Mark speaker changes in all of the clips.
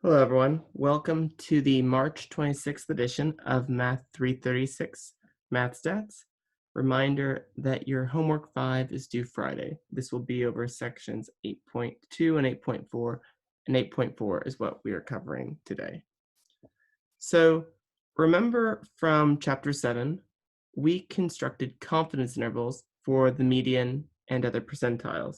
Speaker 1: Hello, everyone. Welcome to the March 26th edition of Math 336 Math Stats. Reminder that your homework 5 is due Friday. This will be over sections 8.2 and 8.4, and 8.4 is what we are covering today. So remember from chapter 7, we constructed confidence intervals for the median and other percentiles.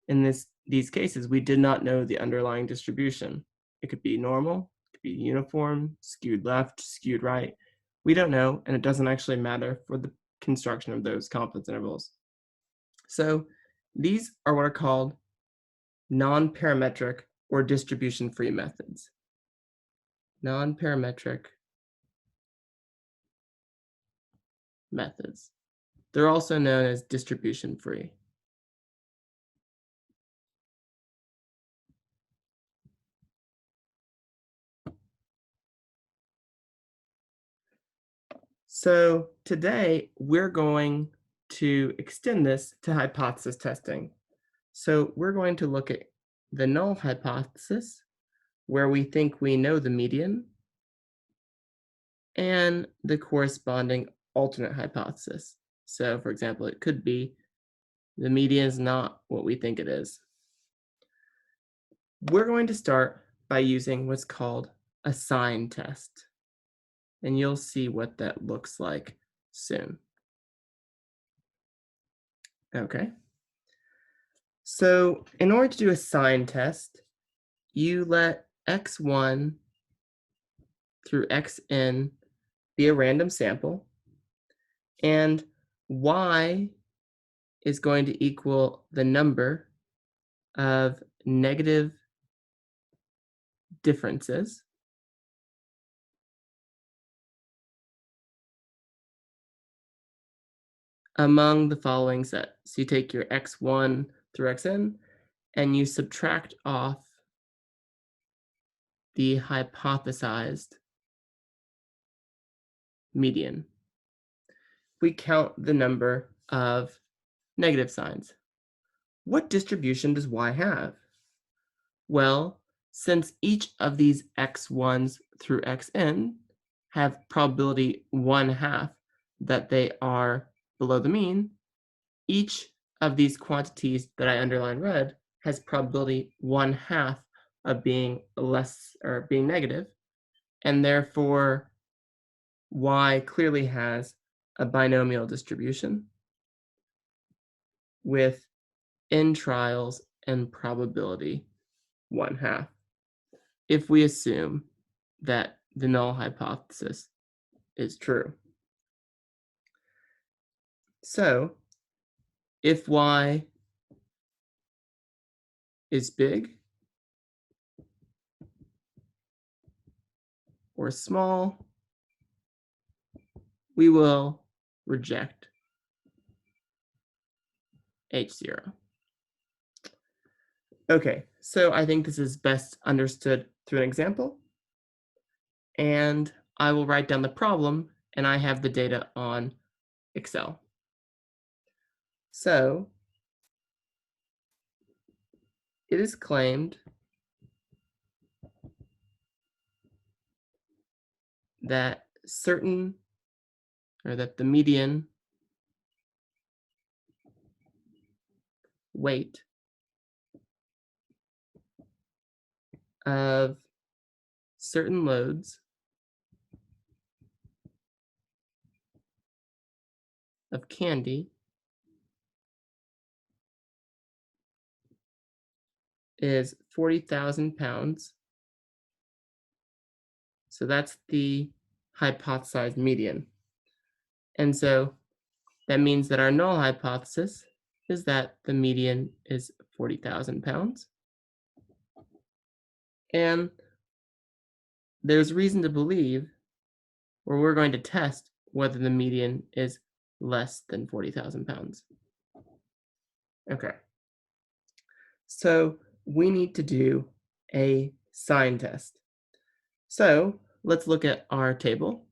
Speaker 1: In these cases, we did not know the underlying distribution. It could be normal, it could be uniform, skewed left, skewed right. We don't know, and it doesn't actually matter for the construction of those confidence intervals. So these are what are called non-parametric or distribution-free methods. Non-parametric methods. They're also known as distribution-free. So today we're going to extend this to hypothesis testing. So we're going to look at the null hypothesis, where we think we know the median, and the corresponding alternate hypothesis. So for example, it could be the median is not what we think it is. We're going to start by using what's called a sign test, and you'll see what that looks like soon. Okay. So in order to do a sign test, you let x1 through xn be a random sample, and y is going to equal the number of negative differences among the following set. So you take your x1 through xn, and you subtract off the hypothesized median. We count the number of negative signs. What distribution does y have? Well, since each of these x1s through xn have probability 1/2 that they are below the mean, each of these quantities that I underlined red has probability 1/2 of being less or being negative, and therefore y clearly has a binomial distribution with n trials and probability 1/2 if we assume that the null hypothesis is true. So if y is big or small, we will reject H0. Okay, so I think this is best understood through an example. And I will write down the problem, and I have the data on Excel. So it is claimed that that the median weight of certain loads of candy is 40,000 pounds. So that's the hypothesized median. And so that means that our null hypothesis is that the median is 40,000 pounds. And there's reason to believe, or we're going to test whether the median is less than 40,000 pounds. Okay. So we need to do a sign test. So let's look at our table.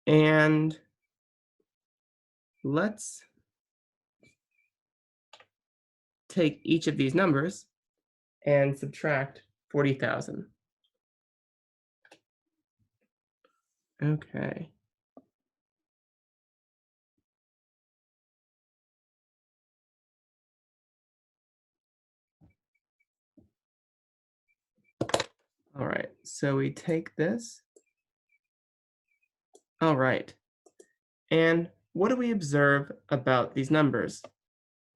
Speaker 1: And let's take each of these numbers and subtract 40,000. Okay. All right, so we take this. All right, and what do we observe about these numbers?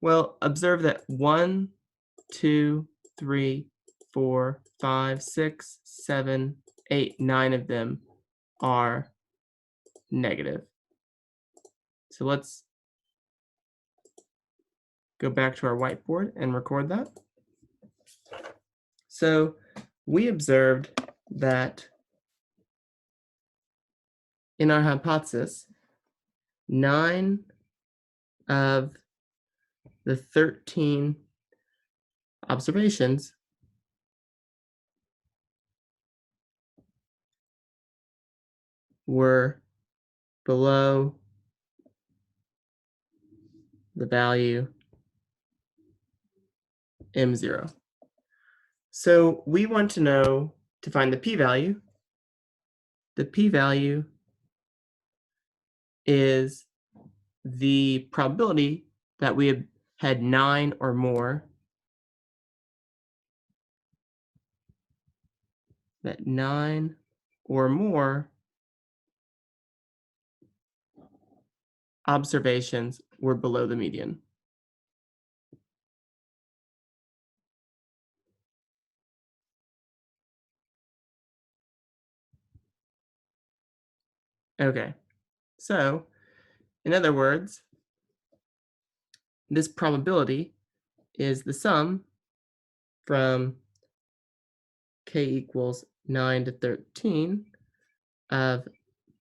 Speaker 1: Well, observe that 1, 2, 3, 4, 5, 6, 7, 8, 9 of them are negative. So let's go back to our whiteboard and record that. So we observed that in our hypothesis, 9 of the 13 observations were below the value m0. So we want to know, to find the p-value. The p-value is the probability that we had 9 or more, that 9 or more observations were below the median. Okay, so in other words, this probability is the sum from k equals 9 to 13 of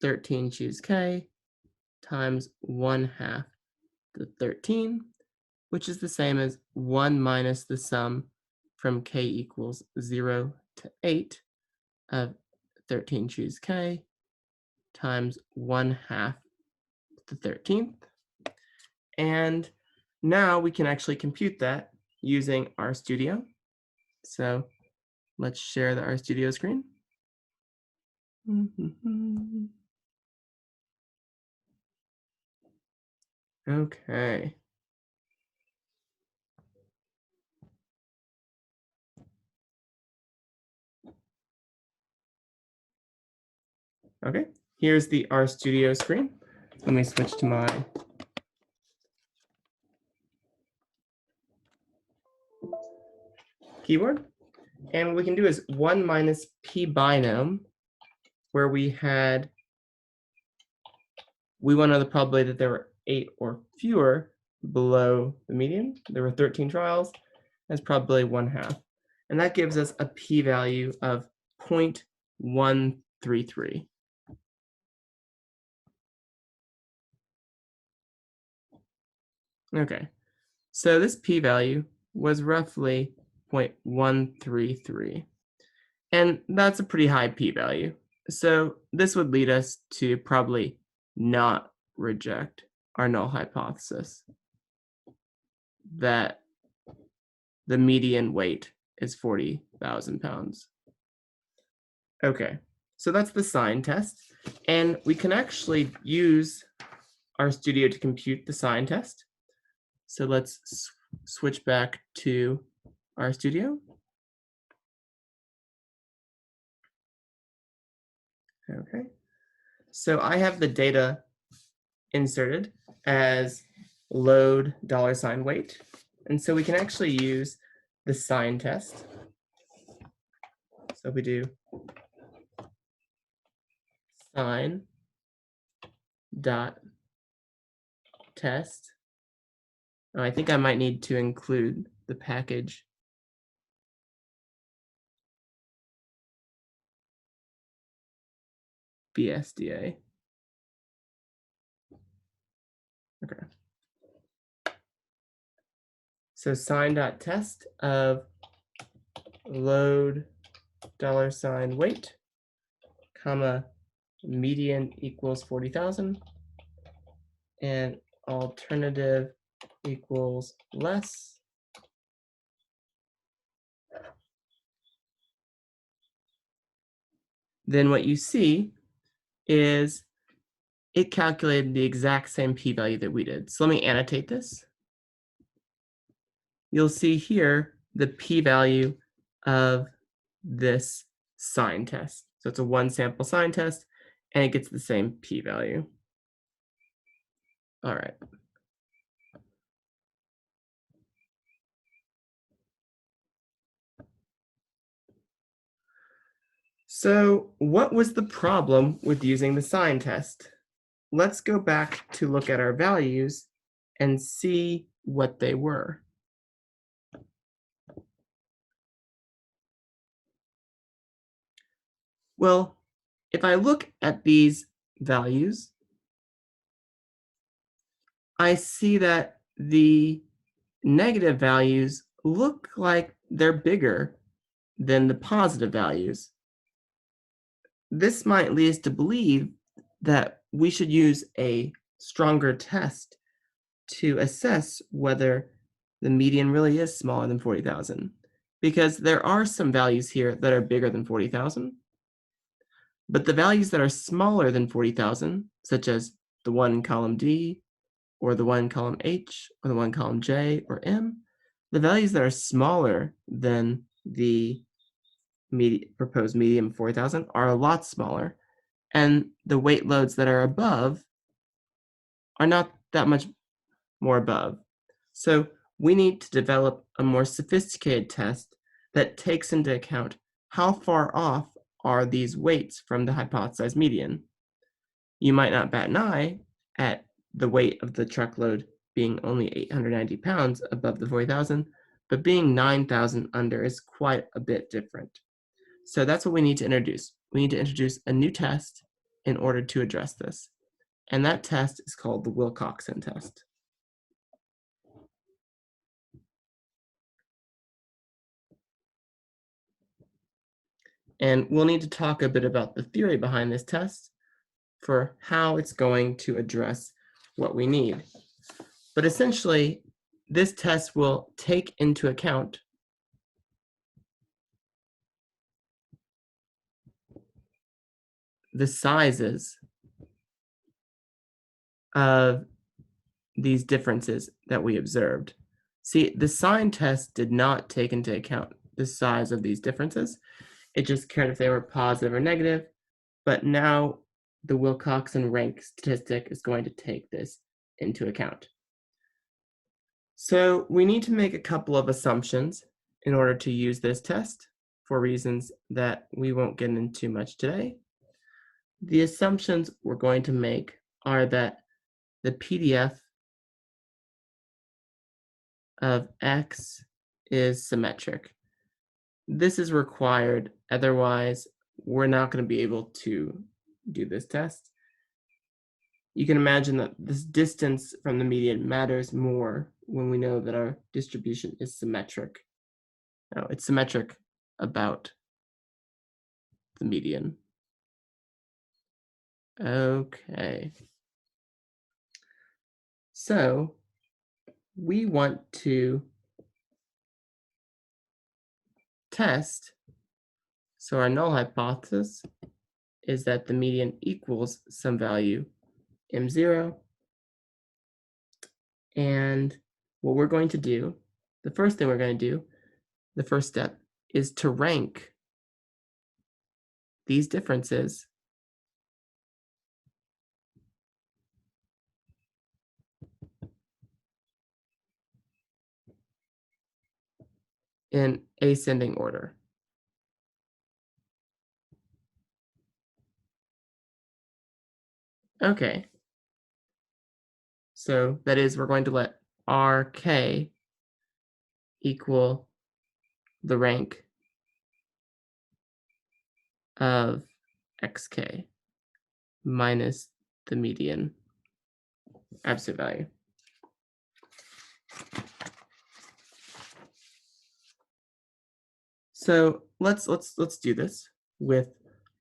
Speaker 1: 13 choose k times 1/2 the 13, which is the same as 1 minus the sum from k equals 0 to 8 of 13 choose k times 1/2 the 13th. And now we can actually compute that using RStudio. So let's share the RStudio screen. Okay. Okay, here's the RStudio screen. Let me switch to my keyboard. And what we can do is 1 minus p binom, where we want to know the probability that there were 8 or fewer below the median. There were 13 trials. That's probably 1/2. And that gives us a p-value of 0.133. Okay, so this p-value was roughly 0.133. And that's a pretty high p-value. So this would lead us to probably not reject our null hypothesis that the median weight is 40,000 pounds. Okay, so that's the sign test. And we can actually use RStudio to compute the sign test. So let's switch back to RStudio. Okay, so I have the data inserted as load $weight. And so we can actually use the sign test. So we do sign dot test. Oh, I think I might need to include the package BSDA. Okay. So sign.test of load $weight, comma, median equals 40,000, and alternative equals less then what you see is it calculated the exact same p-value that we did. So let me annotate this. You'll see here the p-value of this sign test. So it's a one sample sign test, and it gets the same p-value. All right. So what was the problem with using the sign test? Let's go back to look at our values and see what they were. Well, if I look at these values, I see that the negative values look like they're bigger than the positive values. This might lead us to believe that we should use a stronger test to assess whether the median really is smaller than 40,000, because there are some values here that are bigger than 40,000, but the values that are smaller than 40,000, such as the one in column D, or the one in column H, or the one in column J or M, the values that are smaller than the proposed median of 40,000 are a lot smaller, and the weight loads that are above are not that much more above. So we need to develop a more sophisticated test that takes into account how far off are these weights from the hypothesized median. You might not bat an eye at the weight of the truckload being only 890 pounds above the 40,000, but being 9,000 under is quite a bit different. So that's what we need to introduce. We need to introduce a new test in order to address this. And that test is called the Wilcoxon test. And we'll need to talk a bit about the theory behind this test for how it's going to address what we need. But essentially, this test will take into account the sizes of these differences that we observed. See, the sign test did not take into account the size of these differences. It just cared if they were positive or negative, but now the Wilcoxon rank statistic is going to take this into account. So we need to make a couple of assumptions in order to use this test for reasons that we won't get into much today. The assumptions we're going to make are that the PDF of X is symmetric. This is required, otherwise we're not going to be able to do this test. You can imagine that this distance from the median matters more when we know that our distribution is symmetric. Now, it's symmetric about the median. Okay. So we want to test. So our null hypothesis is that the median equals some value m0. And what we're going to do, the first thing we're going to do, the first step, is to rank these differences in ascending order. Okay. So that is, we're going to let RK equal the rank of XK minus the median absolute value. So let's do this with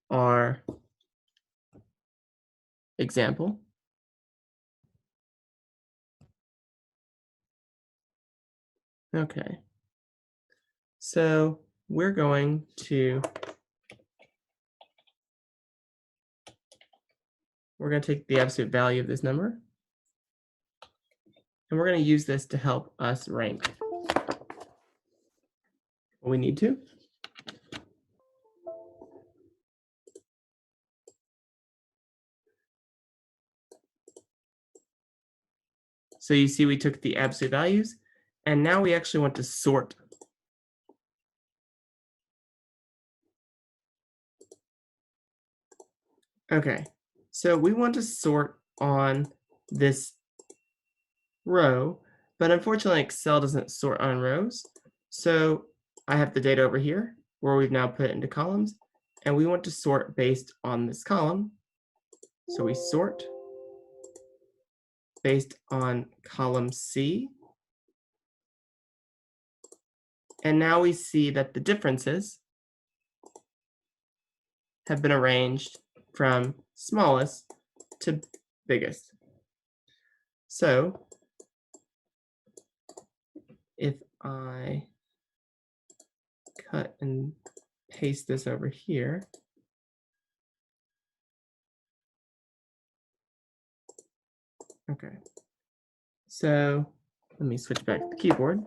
Speaker 1: our example. Okay. So we're going to we're going to take the absolute value of this number, and we're going to use this to help us rank what we need to. So you see we took the absolute values, and now we actually want to sort. Okay, so we want to sort on this row, but unfortunately Excel doesn't sort on rows. So I have the data over here where we've now put it into columns, and we want to sort based on this column. So we sort based on column C. And now we see that the differences have been arranged from smallest to biggest. So if I cut and paste this over here, okay. So let me switch back to the keyboard.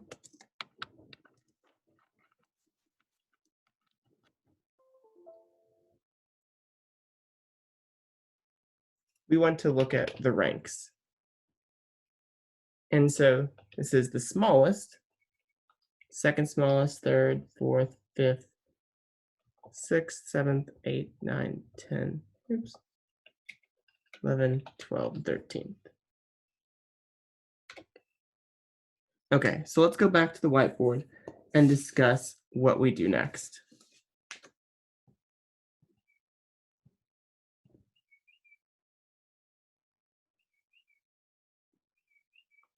Speaker 1: We want to look at the ranks. And so this is the smallest, second smallest, third, fourth, fifth, sixth, seventh, eighth, ninth, 10, oops, 11, 12, 13. Okay, so let's go back to the whiteboard and discuss what we do next.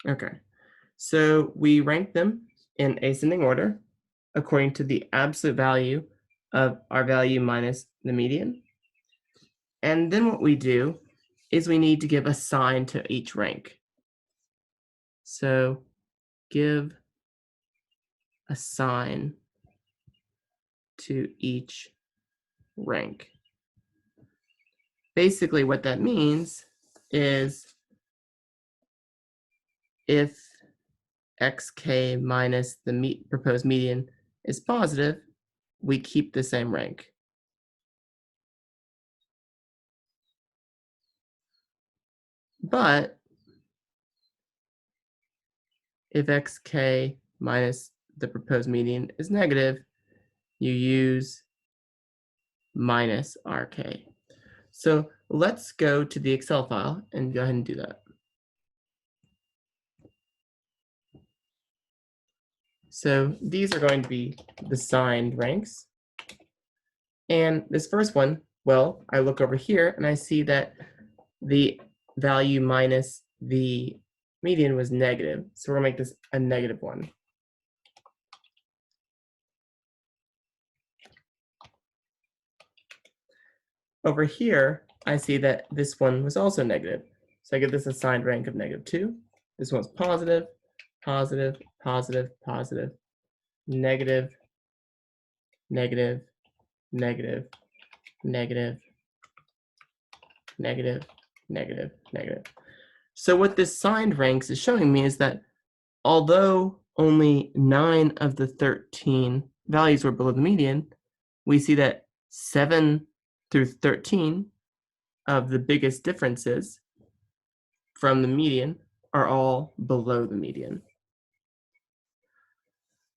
Speaker 1: Okay, so we rank them in ascending order according to the absolute value of our value minus the median. And then what we do is we need to give a sign to each rank. So give a sign to each rank. Basically what that means is if xk minus the proposed median is positive, we keep the same rank. But if xk minus the proposed median is negative, you use minus rk. So let's go to the Excel file and go ahead and do that. So these are going to be the signed ranks. And this first one, well, I look over here and I see that the value minus the median was negative. So we're gonna make this a negative one. Over here, I see that this one was also negative. So I get this assigned rank of -2. This one's positive, positive, positive, positive, negative, negative, negative, negative, negative, negative, negative. So what this signed ranks is showing me is that although only 9 of the 13 values were below the median, we see that 7 through 13 of the biggest differences from the median are all below the median.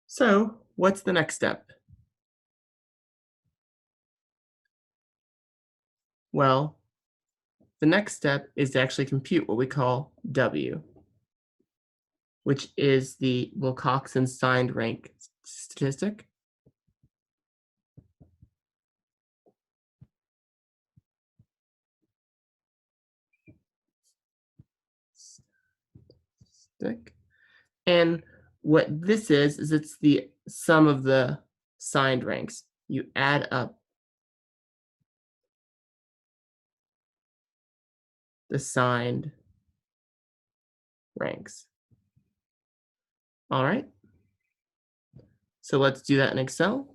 Speaker 1: So what's the next step? Well, the next step is to actually compute what we call W, which is the Wilcoxon signed rank statistic. And what this is it's the sum of the signed ranks. You add up the signed ranks. All right. So let's do that in Excel.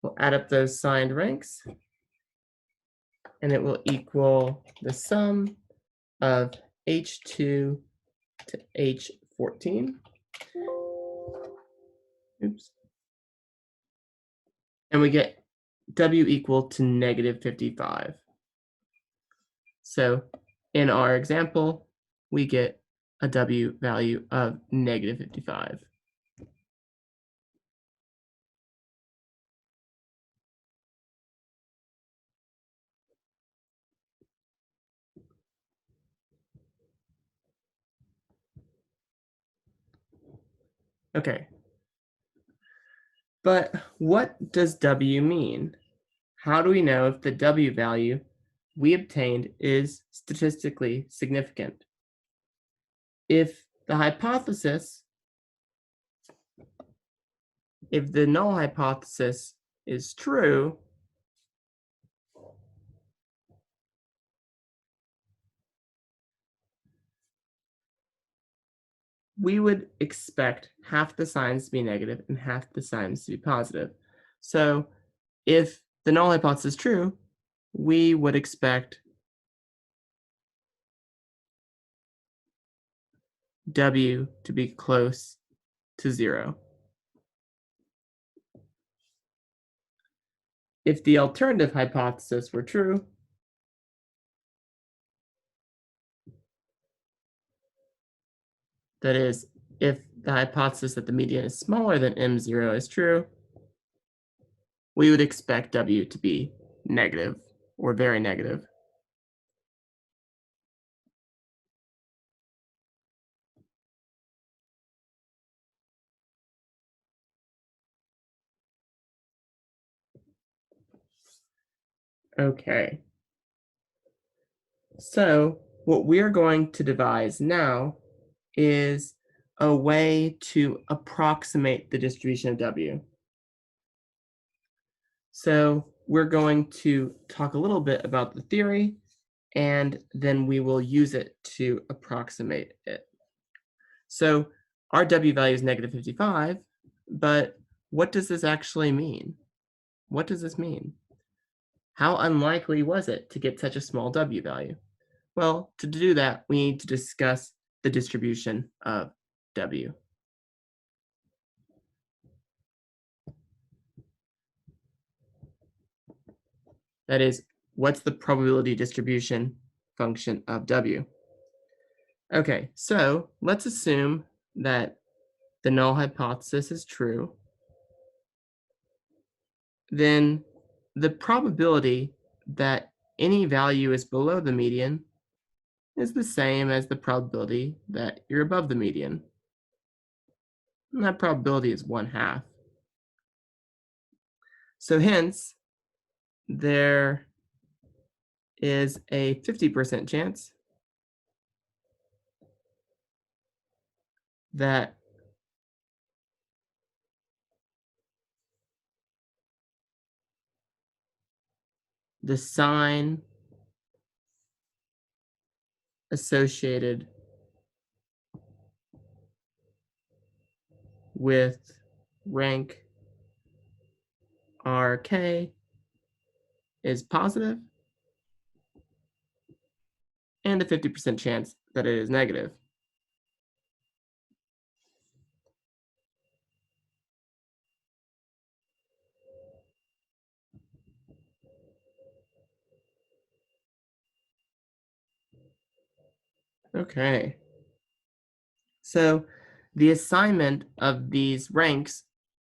Speaker 1: We'll add up those signed ranks. and it will equal the sum of H2 to H14. Oops. And we get W equal to negative 55. So in our example, we get a W value of negative 55. Okay. But what does W mean? How do we know if the W value we obtained is statistically significant? If the null hypothesis is true, we would expect half the signs to be negative and half the signs to be positive. So if the null hypothesis is true, we would expect W to be close to 0. If the alternative hypothesis were true, that is, if the hypothesis that the median is smaller than M0 is true, we would expect W to be negative or very negative. Okay. So what we're going to devise now is a way to approximate the distribution of W. So we're going to talk a little bit about the theory, and then we will use it to approximate it. So our W value is negative 55, but what does this actually mean? What does this mean? How unlikely was it to get such a small W value? Well, to do that, we need to discuss the distribution of W. That is, what's the probability distribution function of W? Okay, so let's assume that the null hypothesis is true. Then the probability that any value is below the median is the same as the probability that you're above the median. And that probability is 1/2. So hence, there is a 50% chance that the sign associated with rank RK is positive, and a 50% chance that it is negative. Okay. So the assignment of these ranks,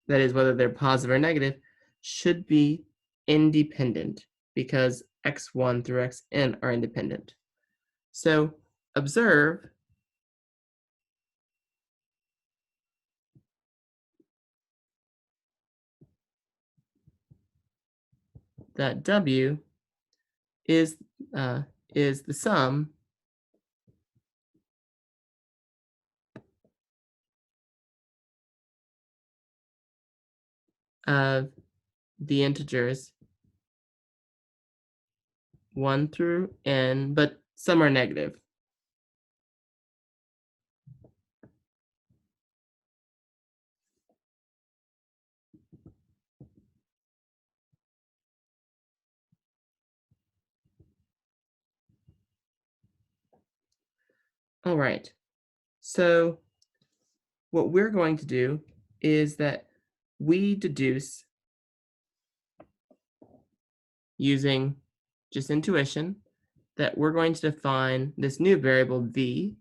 Speaker 1: that is whether they're positive or negative, should be independent because x1 through xn are independent. So observe that W is the sum of the integers 1 through n, but some are negative. All right. So what we're going to do is that we deduce using just intuition that we're going to define this new variable v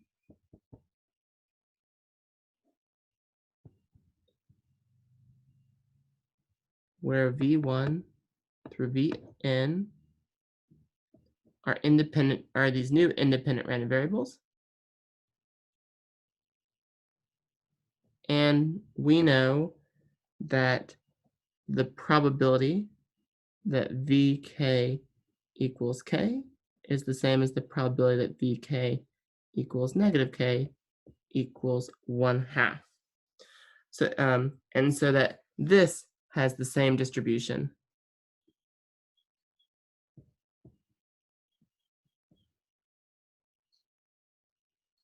Speaker 1: where v1 through vn are these new independent random variables. And we know that the probability that vk equals k is the same as the probability that vk equals negative k equals 1/2. So and so that this has the same distribution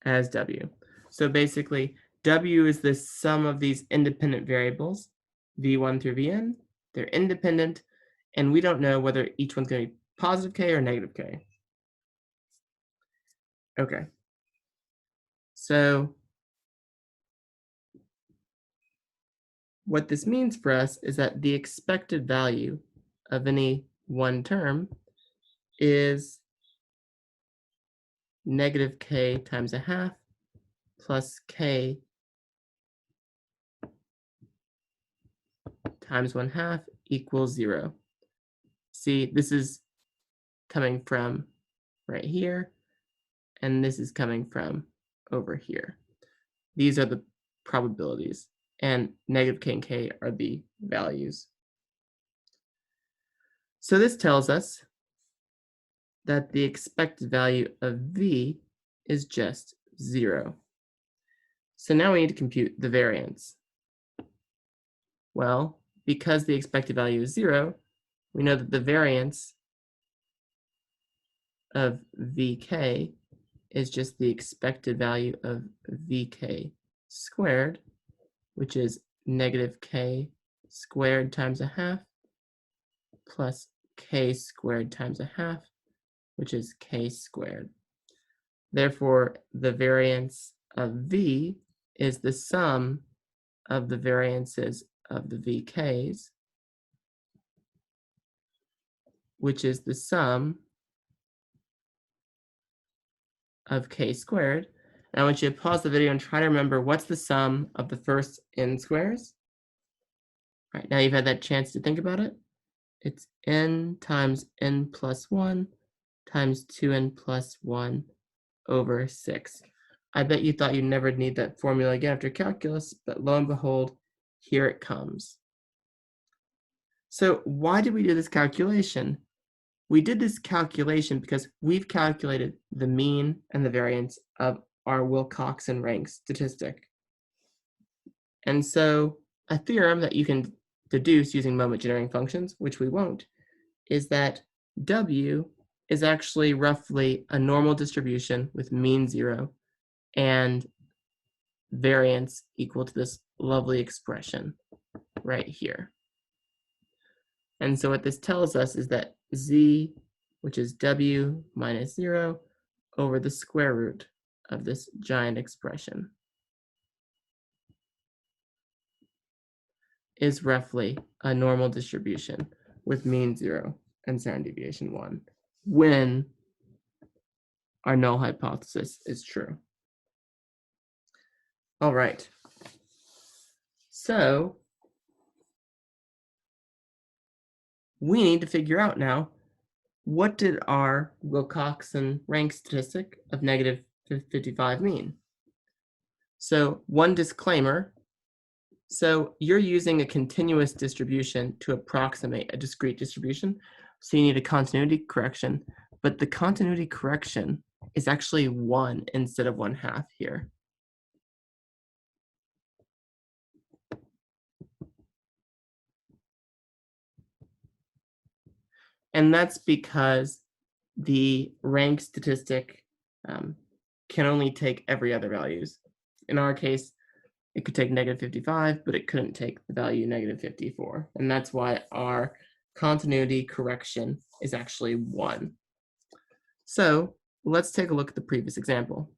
Speaker 1: as w. So basically, w is the sum of these independent variables, v1 through vn. They're independent, and we don't know whether each one's going to be positive k or negative k. Okay. So what this means for us is that the expected value of any one term is negative k times 1/2 plus k times 1/2 equals 0. See, this is coming from right here, and this is coming from over here. These are the probabilities, and negative k and k are the values. So this tells us that the expected value of v is just 0. So now we need to compute the variance. Well, because the expected value is 0, we know that the variance of vk is just the expected value of vk squared, which is negative k squared times 1/2 plus k squared times 1/2, which is k squared. Therefore, the variance of v is the sum of the variances of the vk's, which is the sum of k squared. And I want you to pause the video and try to remember what's the sum of the first n squares. All right, now you've had that chance to think about it. It's n times n plus 1 times 2n plus 1 over 6. I bet you thought you'd never need that formula again after calculus, but lo and behold, here it comes. So why did we do this calculation? We did this calculation because we've calculated the mean and the variance of our Wilcoxon-Rank statistic. And so a theorem that you can deduce using moment generating functions, which we won't, is that W is actually roughly a normal distribution with mean 0 and variance equal to this lovely expression right here. And so what this tells us is that z, which is w minus 0, over the square root of this giant expression, is roughly a normal distribution with mean 0 and standard deviation 1 when our null hypothesis is true. All right. So we need to figure out now, what did our Wilcoxon-Rank statistic of negative 55 mean? So one disclaimer. So you're using a continuous distribution to approximate a discrete distribution. So you need a continuity correction, but the continuity correction is actually 1 instead of 1/2 here. And that's because the rank statistic can only take every other values. In our case, it could take negative 55, but it couldn't take the value negative 54. And that's why our continuity correction is actually 1. So let's take a look at the previous example.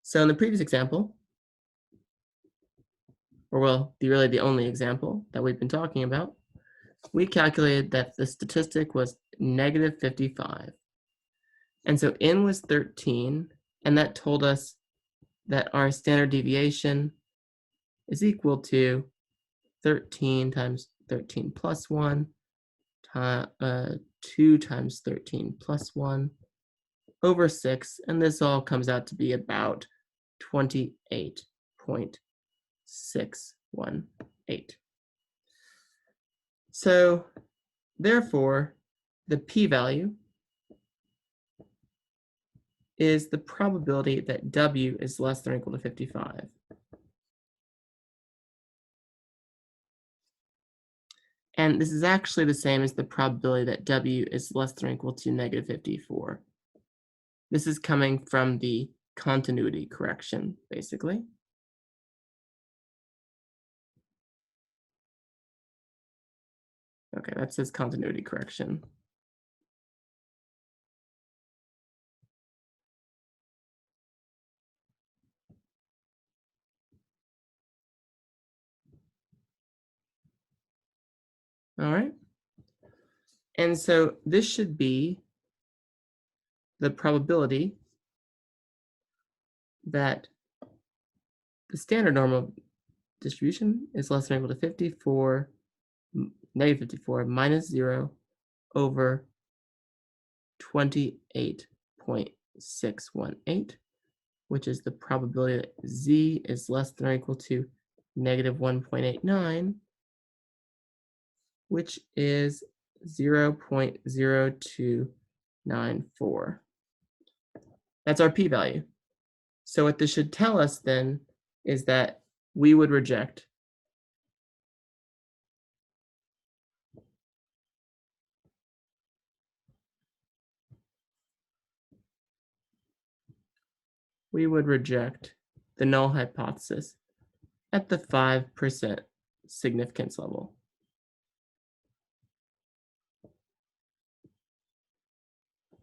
Speaker 1: So in the previous example, or well, really the only example that we've been talking about, we calculated that the statistic was negative 55. And so n was 13, and that told us that our standard deviation is equal to 13 times 13 plus 1, 2 times 13 plus 1 over 6, and this all comes out to be about 28.618. So therefore, the p-value is the probability that W is less than or equal to 55. And this is actually the same as the probability that W is less than or equal to negative 54. This is coming from the continuity correction, basically. Okay, that says continuity correction. All right. And so this should be the probability that the standard normal distribution is less than or equal to 54, negative 54 minus 0 over 28.618, which is the probability that Z is less than or equal to negative 1.89, which is 0.0294. That's our p-value. So what this should tell us then is that we would reject the null hypothesis at the 5% significance level.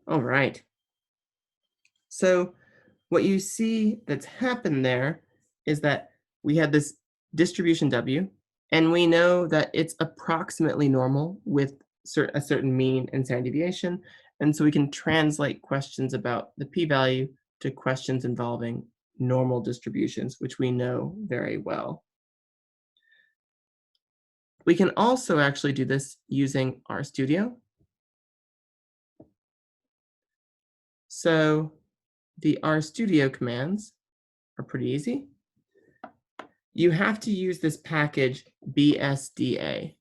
Speaker 1: All right. So what you see that's happened there is that we had this distribution W, and we know that it's approximately normal with a certain mean and standard deviation. And so we can translate questions about the p-value to questions involving normal distributions, which we know very well. We can also actually do this using RStudio. So the RStudio commands are pretty easy. You have to use this package BSDA.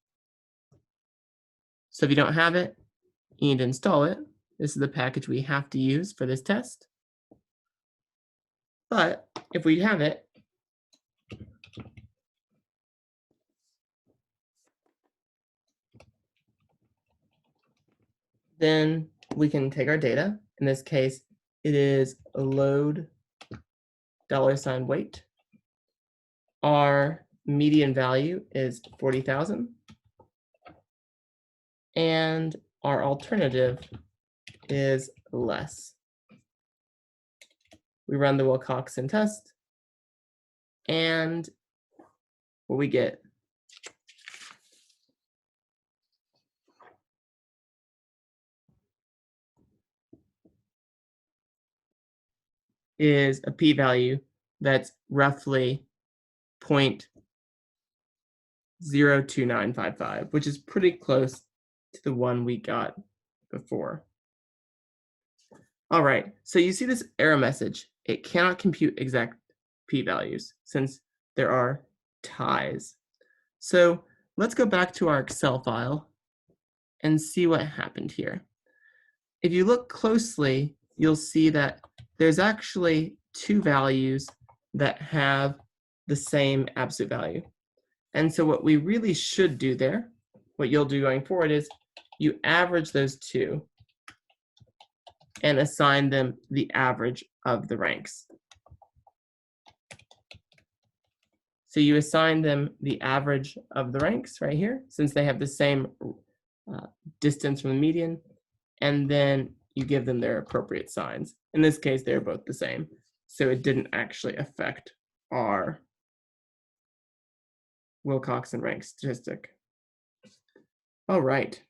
Speaker 1: So if you don't have it, you need to install it. This is the package we have to use for this test. But if we have it, then we can take our data. In this case, it is a load $weight. Our median value is 40,000. And our alternative is less. We run the Wilcoxon test, and what we get is a p-value that's roughly 0.02955, which is pretty close to the one we got before. All right, so you see this error message. It cannot compute exact p-values since there are ties. So let's go back to our Excel file and see what happened here. If you look closely, you'll see that there's actually two values that have the same absolute value. And so what we really should do there, what you'll do going forward, is you average those two and assign them the average of the ranks. So you assign them the average of the ranks right here, since they have the same distance from the median, and then you give them their appropriate signs. In this case, they're both the same. so it didn't actually affect our Wilcoxon rank statistic. All right.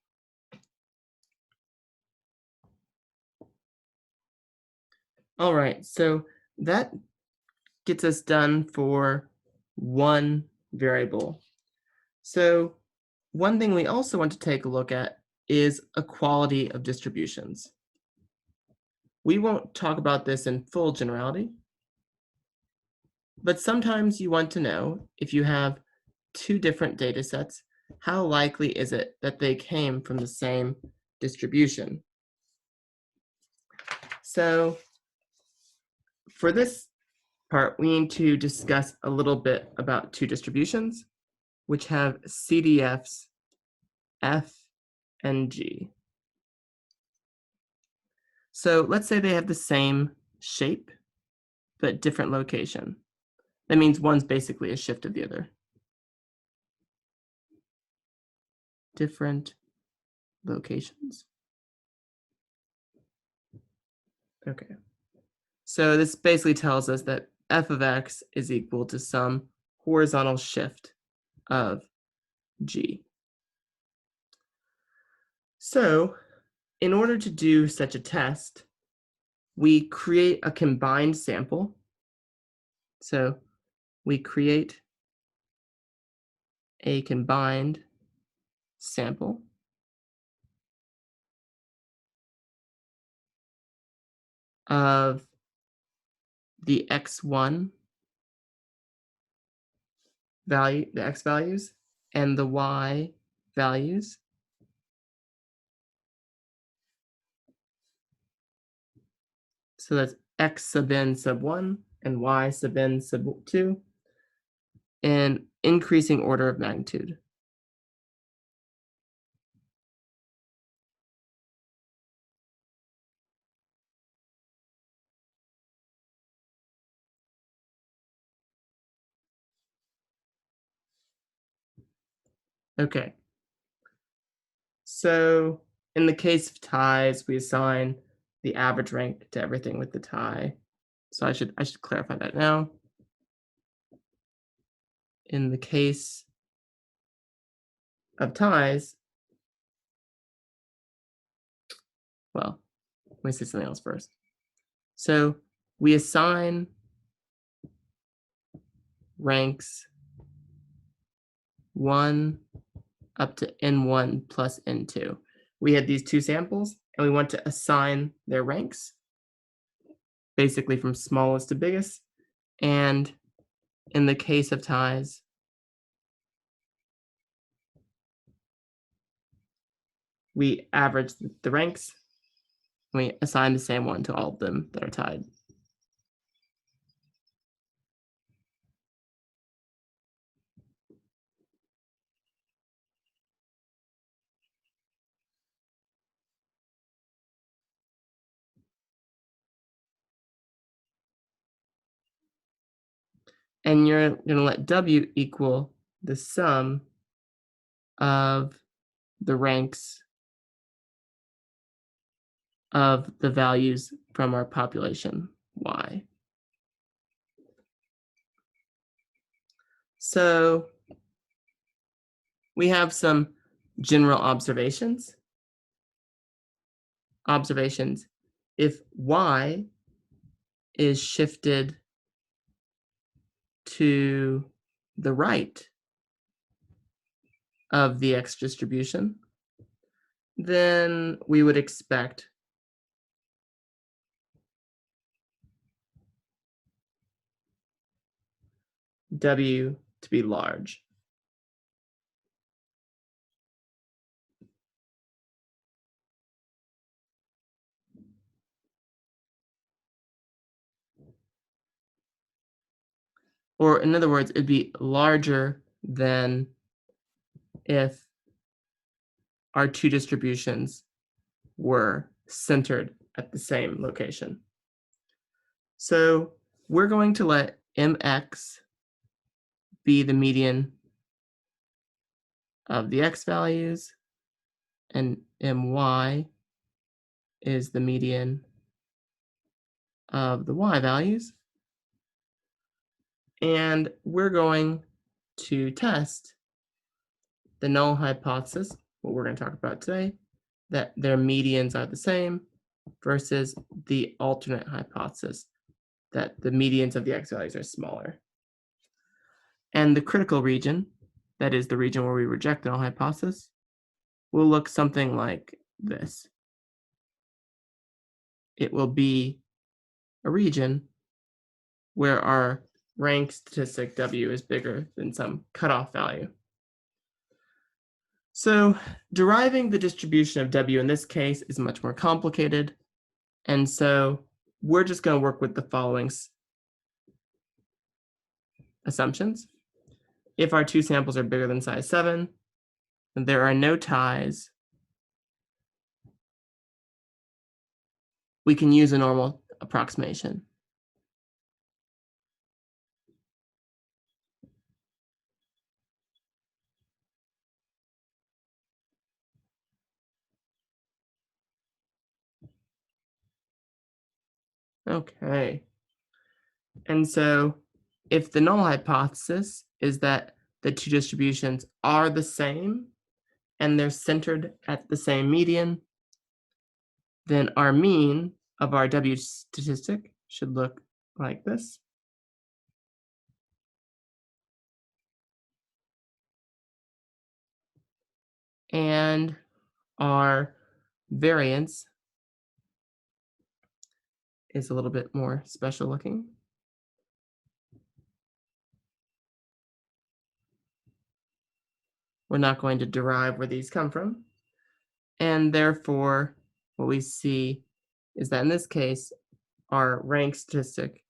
Speaker 1: All right, so that gets us done for one variable. So one thing we also want to take a look at is equality of distributions. We won't talk about this in full generality, but sometimes you want to know if you have two different data sets, how likely is it that they came from the same distribution? So for this part, we need to discuss a little bit about two distributions, which have CDFs F and G. So let's say they have the same shape, but different location. That means one's basically a shift of the other. Different locations. Okay. So this basically tells us that f of x is equal to some horizontal shift of g. So in order to do such a test, we create a combined sample. So we create a combined sample of the x1 value, the x values, and the y values. So that's x sub n sub 1 and y sub n sub 2 in increasing order of magnitude. Okay. So in the case of ties, we assign the average rank to everything with the tie. So I should clarify that now. In the case of ties, well, let me say something else first. So we assign ranks 1 up to n1 plus n2. We had these two samples, and we want to assign their ranks, basically from smallest to biggest. And in the case of ties, we average the ranks, and we assign the same one to all of them that are tied. And you're going to let W equal the sum of the ranks of the values from our population Y. So we have some general observations. If Y is shifted to the right of the X distribution, then we would expect W to be large. Or in other words, it'd be larger than if our two distributions were centered at the same location. So we're going to let mx be the median of the x values, and my is the median of the y values. And we're going to test the null hypothesis, what we're going to talk about today, that their medians are the same, versus the alternate hypothesis, that the medians of the x values are smaller. And the critical region, that is the region where we reject the null hypothesis, will look something like this. It will be a region where our rank statistic W is bigger than some cutoff value. So deriving the distribution of W in this case is much more complicated. And so we're just going to work with the following assumptions. If our two samples are bigger than size 7, then there are no ties. We can use a normal approximation. Okay. And so if the null hypothesis is that the two distributions are the same and they're centered at the same median, then our mean of our W statistic should look like this. And our variance is a little bit more special looking. We're not going to derive where these come from. And therefore, what we see is that in this case, our rank statistic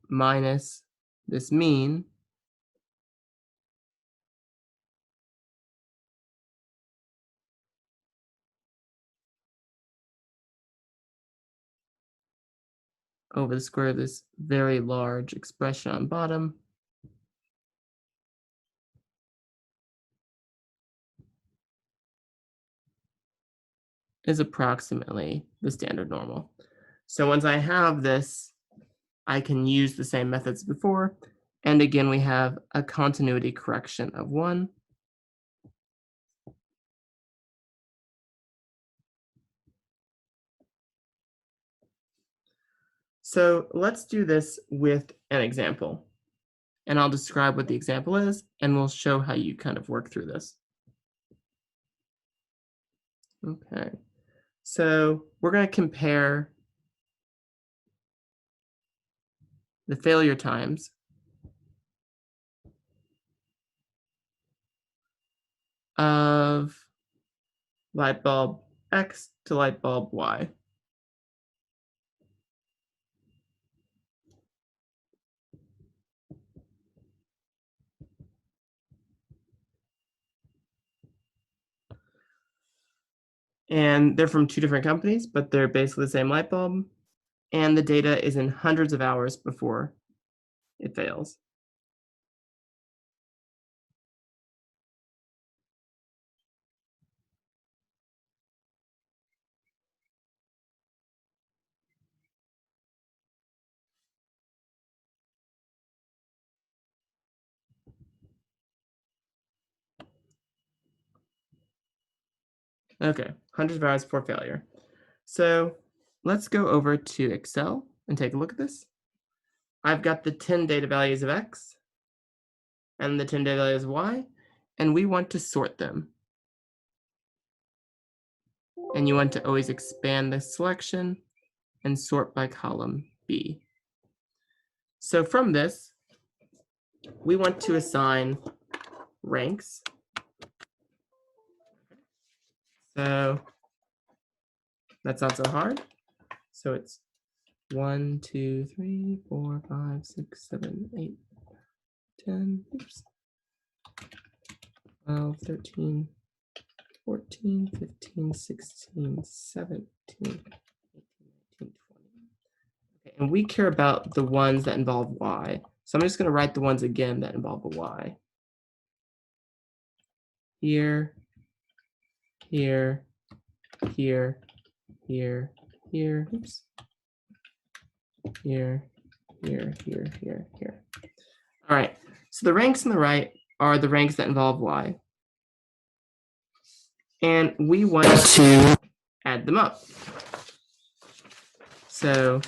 Speaker 1: minus this mean over the square of this very large expression on bottom is approximately the standard normal. So once I have this, I can use the same methods before. And again, we have a continuity correction of 1. So let's do this with an example. And I'll describe what the example is, and we'll show how you kind of work through this. Okay, so we're going to compare the failure times of light bulb X to light bulb Y. And they're from two different companies, but they're basically the same light bulb. And the data is in hundreds of hours before it fails. Okay, hundreds of hours before failure. So let's go over to Excel and take a look at this. I've got the 10 data values of X and the 10 data values of Y, and we want to sort them. And you want to always expand the selection and sort by column B. So from this, we want to assign ranks. So that's not so hard. So it's 1, 2, 3, 4, 5, 6, 7, 8, 10, 12, 13, 14, 15, 16, 17, 18, 19, 20. Okay, and we care about the ones that involve Y. So I'm just going to write the ones again that involve a Y. Here, here, here, here, here, oops, here, here, here, here, here. All right, so the ranks on the right are the ranks that involve y. And we want to add them up. So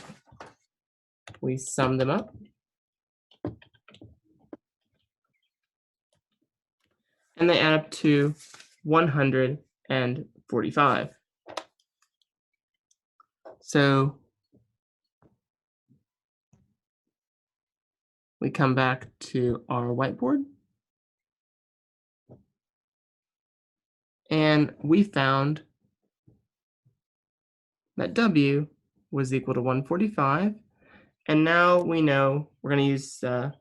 Speaker 1: we sum them up. And they add up to 145. So we come back to our whiteboard. And we found that W was equal to 145. And now we know we're going to use our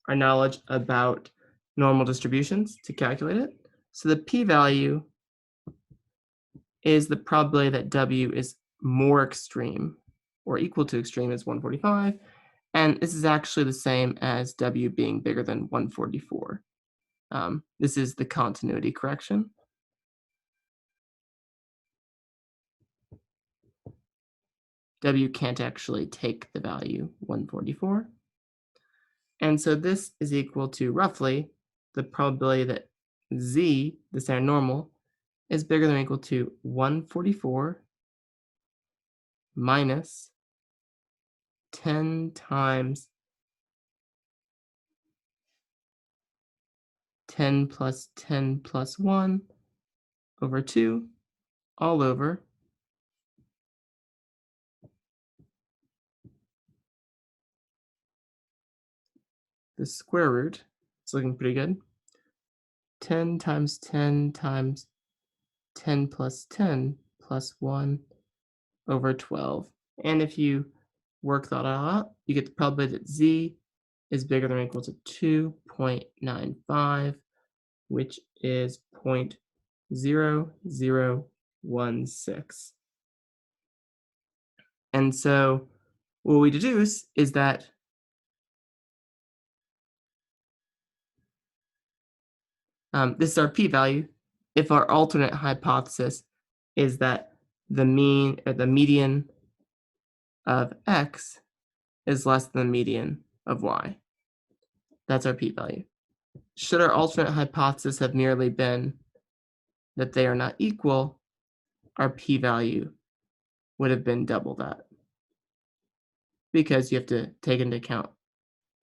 Speaker 1: knowledge about normal distributions to calculate it. So the p-value is the probability that W is more extreme or equal to extreme as 145. And this is actually the same as W being bigger than 144. This is the continuity correction. W can't actually take the value 144. And so this is equal to roughly the probability that Z, the standard normal, is bigger than or equal to 144 minus 10 times 10 plus 10 plus 1 over 2 all over the square root. It's looking pretty good. 10 times 10 times 10 plus 10 plus 1 over 12. And if you work that out, you get the probability that Z is bigger than or equal to 2.95, which is 0.0016. And so what we deduce is that this is our p-value if our alternate hypothesis is that the mean or the median of x is less than the median of y. That's our p-value. Should our alternate hypothesis have merely been that they are not equal, our p-value would have been double that, because you have to take into account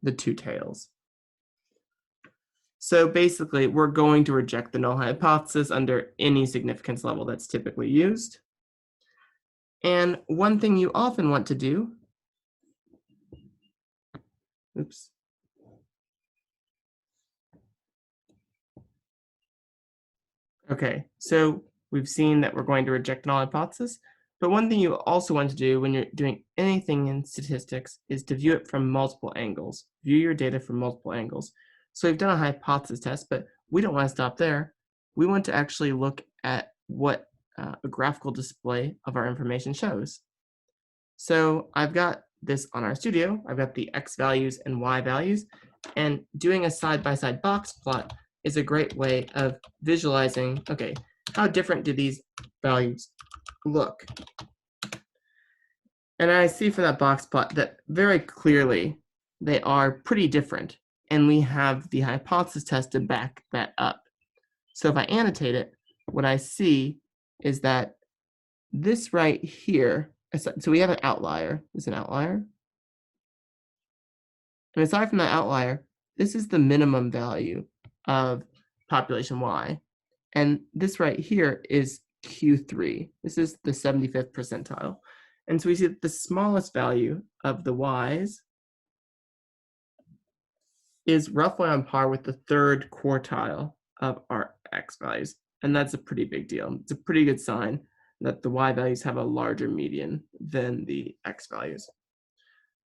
Speaker 1: the two tails. So basically, we're going to reject the null hypothesis under any significance level that's typically used. And one thing you often want to do, oops. Okay, so we've seen that we're going to reject null hypothesis, but one thing you also want to do when you're doing anything in statistics is to view it from multiple angles. View your data from multiple angles. So we've done a hypothesis test, but we don't want to stop there. We want to actually look at what a graphical display of our information shows. So I've got this on RStudio. I've got the x values and y values, and doing a side-by-side box plot is a great way of visualizing, okay, how different do these values look? And I see for that box plot that very clearly they are pretty different, and we have the hypothesis test to back that up. So if I annotate it, what I see is that this right here, so we have an outlier. This is an outlier. And aside from that outlier, this is the minimum value of population Y. And this right here is Q3. This is the 75th percentile. And so we see that the smallest value of the Ys is roughly on par with the third quartile of our X values. And that's a pretty big deal. It's a pretty good sign that the Y values have a larger median than the X values.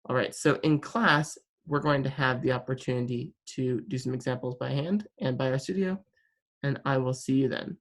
Speaker 1: All right, so in class, we're going to have the opportunity to do some examples by hand and by RStudio, and I will see you then.